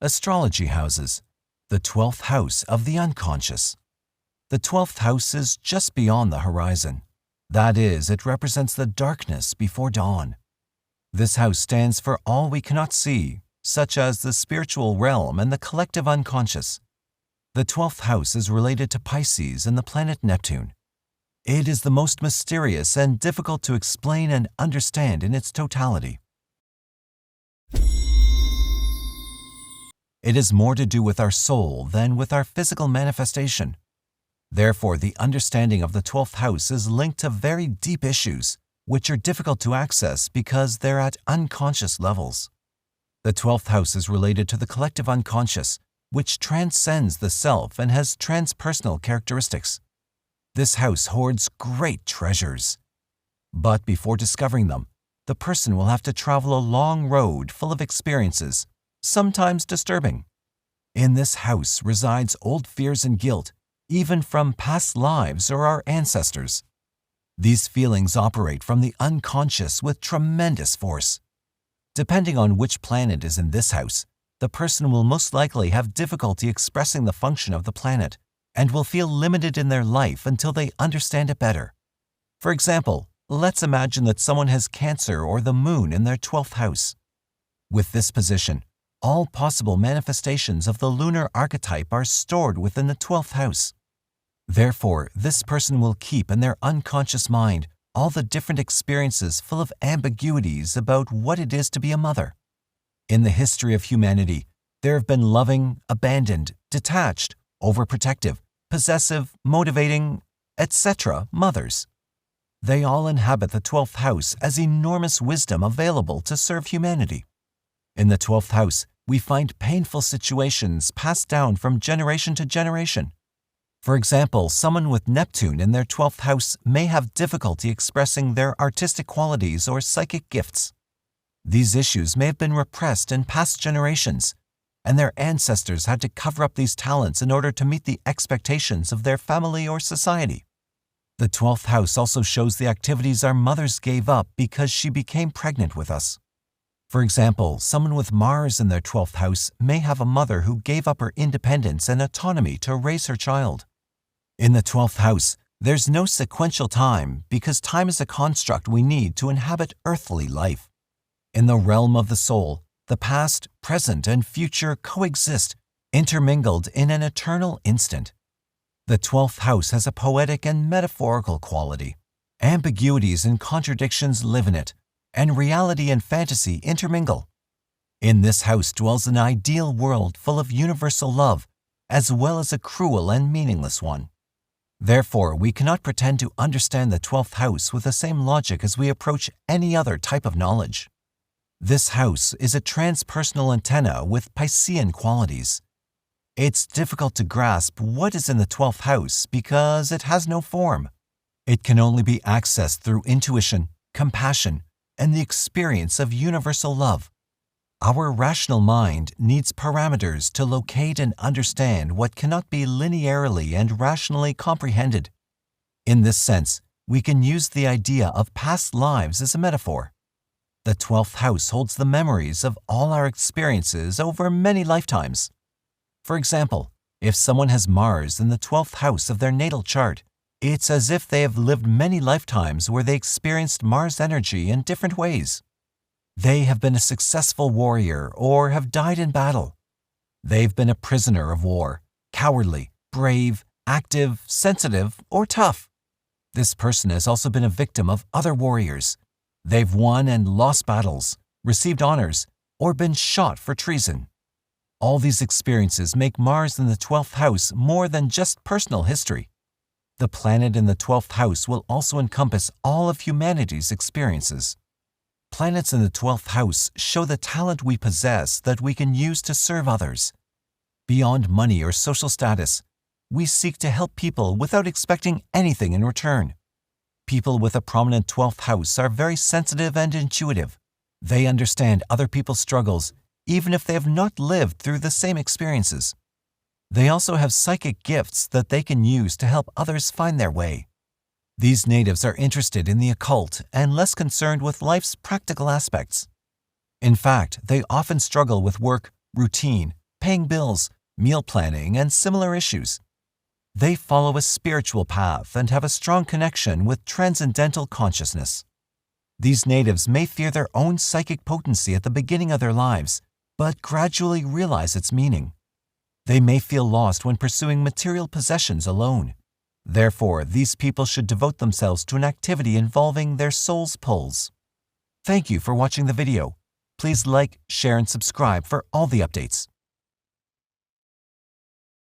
Astrology houses, the 12th house of the unconscious. The 12th house is just beyond the horizon. That is, it represents the darkness before dawn. This house stands for all we cannot see, such as the spiritual realm and the collective unconscious. The 12th house is related to Pisces and the planet Neptune. It is the most mysterious and difficult to explain and understand in its totality. It is more to do with our soul than with our physical manifestation. Therefore, the understanding of the 12th house is linked to very deep issues, which are difficult to access because they're at unconscious levels. The 12th house is related to the collective unconscious, which transcends the self and has transpersonal characteristics. This house hoards great treasures. But before discovering them, the person will have to travel a long road full of experiences, sometimes disturbing. In this house resides old fears and guilt, even from past lives or our ancestors. These feelings operate from the unconscious with tremendous force. Depending on which planet is in this house, the person will most likely have difficulty expressing the function of the planet and will feel limited in their life until they understand it better. For example, let's imagine that someone has Cancer or the Moon in their 12th house. With this position, all possible manifestations of the lunar archetype are stored within the 12th house. Therefore, this person will keep in their unconscious mind all the different experiences full of ambiguities about what it is to be a mother. In the history of humanity, there have been loving, abandoned, detached, overprotective, possessive, motivating, etc. mothers. They all inhabit the 12th house as enormous wisdom available to serve humanity. In the 12th house, we find painful situations passed down from generation to generation. For example, someone with Neptune in their 12th house may have difficulty expressing their artistic qualities or psychic gifts. These issues may have been repressed in past generations, and their ancestors had to cover up these talents in order to meet the expectations of their family or society. The 12th house also shows the activities our mothers gave up because she became pregnant with us. For example, someone with Mars in their 12th house may have a mother who gave up her independence and autonomy to raise her child. In the 12th house, there's no sequential time because time is a construct we need to inhabit earthly life. In the realm of the soul, the past, present, and future coexist, intermingled in an eternal instant. The 12th house has a poetic and metaphorical quality. Ambiguities and contradictions live in it, and reality and fantasy intermingle. In this house dwells an ideal world full of universal love, as well as a cruel and meaningless one. Therefore, we cannot pretend to understand the 12th house with the same logic as we approach any other type of knowledge. This house is a transpersonal antenna with Piscean qualities. It's difficult to grasp what is in the 12th house because it has no form. It can only be accessed through intuition, compassion, and the experience of universal love. Our rational mind needs parameters to locate and understand what cannot be linearly and rationally comprehended. In this sense, we can use the idea of past lives as a metaphor. The 12th house holds the memories of all our experiences over many lifetimes. For example, if someone has Mars in the 12th house of their natal chart, it's as if they have lived many lifetimes where they experienced Mars energy in different ways. They have been a successful warrior or have died in battle. They've been a prisoner of war, cowardly, brave, active, sensitive, or tough. This person has also been a victim of other warriors. They've won and lost battles, received honors, or been shot for treason. All these experiences make Mars in the 12th house more than just personal history. The planet in the 12th house will also encompass all of humanity's experiences. Planets in the 12th house show the talent we possess that we can use to serve others. Beyond money or social status, we seek to help people without expecting anything in return. People with a prominent 12th house are very sensitive and intuitive. They understand other people's struggles, even if they have not lived through the same experiences. They also have psychic gifts that they can use to help others find their way. These natives are interested in the occult and less concerned with life's practical aspects. In fact, they often struggle with work, routine, paying bills, meal planning, and similar issues. They follow a spiritual path and have a strong connection with transcendental consciousness. These natives may fear their own psychic potency at the beginning of their lives, but gradually realize its meaning. They may feel lost when pursuing material possessions alone. Therefore, these people should devote themselves to an activity involving their soul's pulls. Thank you for watching the video. Please like, share, and subscribe for all the updates.